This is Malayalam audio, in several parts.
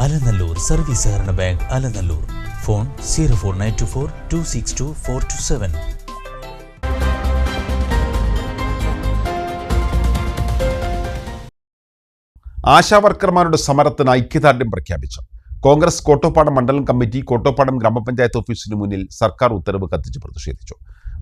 അലനല്ലൂർ സർവീസ് സഹകരണ ബാങ്ക് അലനല്ലൂർ. ഫോൺ 04924 262 427. ആശാവർക്കർമാരുടെ സമരത്തിന് ഐക്യദാർഢ്യം പ്രഖ്യാപിച്ചു. കോൺഗ്രസ് കോട്ടോപ്പാടം മണ്ഡലം കമ്മിറ്റി കോട്ടോപ്പാടം ഗ്രാമപഞ്ചായത്ത് ഓഫീസിന് മുന്നിൽ സർക്കാർ ഉത്തരവ് കത്തിച്ച് പ്രതിഷേധിച്ചു.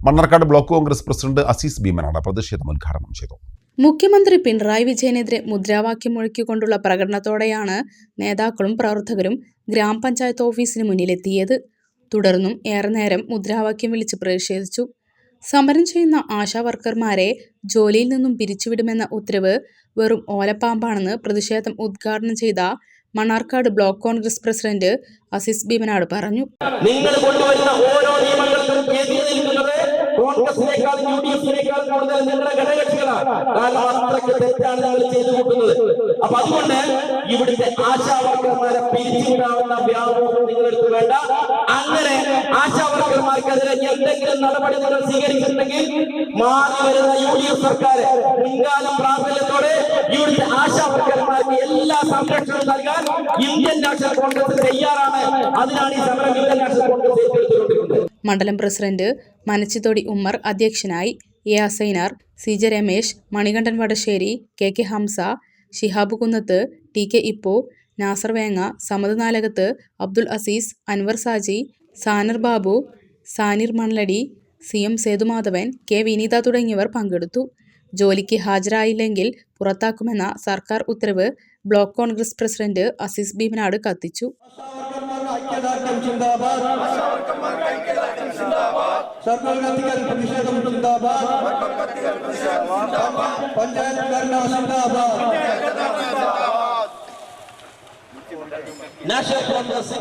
മണ്ണാർക്കാട് ബ്ലോക്ക് കോൺഗ്രസ് പ്രസിഡന്റ് അസീസ് ഭീമനാട് പ്രതിഷേധം ഉദ്ഘാടനം ചെയ്തു. മുഖ്യമന്ത്രി പിണറായി വിജയനെതിരെ മുദ്രാവാക്യം മുഴക്കിക്കൊണ്ടുള്ള പ്രകടനത്തോടെയാണ് നേതാക്കളും പ്രവർത്തകരും ഗ്രാമപഞ്ചായത്ത് ഓഫീസിന് മുന്നിലെത്തിയത്. തുടർന്നും ഏറെ നേരം മുദ്രാവാക്യം വിളിച്ച് പ്രതിഷേധിച്ചു. സമരം ചെയ്യുന്ന ആശാവർക്കർമാരെ ജോലിയിൽ നിന്നും പിരിച്ചുവിടുമെന്ന ഉത്തരവ് വെറും ഓലപ്പാമ്പാണെന്ന് പ്രതിഷേധം ഉദ്ഘാടനം ചെയ്ത മണ്ണാർക്കാട് ബ്ലോക്ക് കോൺഗ്രസ് പ്രസിഡന്റ് അസീസ് ഭീമനാട് പറഞ്ഞു. നിങ്ങൾ കൊണ്ടുവരുന്ന ഓരോ നിയമങ്ങൾക്കും കോൺഗ്രസിനേക്കാൾ യുഡിഎഫിനേക്കാൾ കൂടുതൽ നിങ്ങളുടെ ഘടകകക്ഷികളാണ്. അത്രയ്ക്ക് തെറ്റാണ് നിങ്ങൾ ചെയ്തു കൂട്ടുന്നത്. അപ്പൊ അതുകൊണ്ട് ഇവിടുത്തെ ആശാവർക്കർമാരെ പിരിച്ചുവിടാവുന്ന വ്യാമോഹം നിങ്ങളെടുത്ത് വേണ്ട. അങ്ങനെ ആശാവർക്കർമാർക്കെതിരെ എന്തെങ്കിലും നടപടി നിങ്ങൾ സ്വീകരിച്ചിട്ടുണ്ടെങ്കിൽ മാറി വരുന്ന യുഡിഎഫ് സർക്കാർ മുൻകാല പ്രാബല്യത്തോടെ ഇവിടുത്തെ ആശാവർക്കർമാർക്ക് എല്ലാ സംരക്ഷണവും നൽകാൻ ഇന്ത്യൻ നാഷണൽ കോൺഗ്രസ് തയ്യാറാണ്. അതിനാണ് ഈ സമരം ഇന്ത്യൻ നാഷണൽ കോൺഗ്രസ് ഏറ്റെടുത്തുകൊണ്ടിരിക്കുന്നത്. മണ്ഡലം പ്രസിഡന്റ് മനച്ചിത്തോടി ഉമ്മർ അധ്യക്ഷനായി. A Asainar, C J Ramesh, Manikandan Vadasseri, K K Hamsa, Shihab Kunnath, T K ഇപ്പോ, Nasar Venga, Samad Nalakath, Abdul Azeez, Anwar Saji, Sanar Babu, Sanir Manladi, C M Sethumadhavan, K Vineetha തുടങ്ങിയവർ പങ്കെടുത്തു. ജോലിക്ക് ഹാജരായില്ലെങ്കിൽ പുറത്താക്കുമെന്ന സർക്കാർ ഉത്തരവ് ബ്ലോക്ക് കോൺഗ്രസ് പ്രസിഡന്റ് അസീസ് ഭീമനാട് കത്തിച്ചു. നാഷണൽ കോൺഗ്രസ്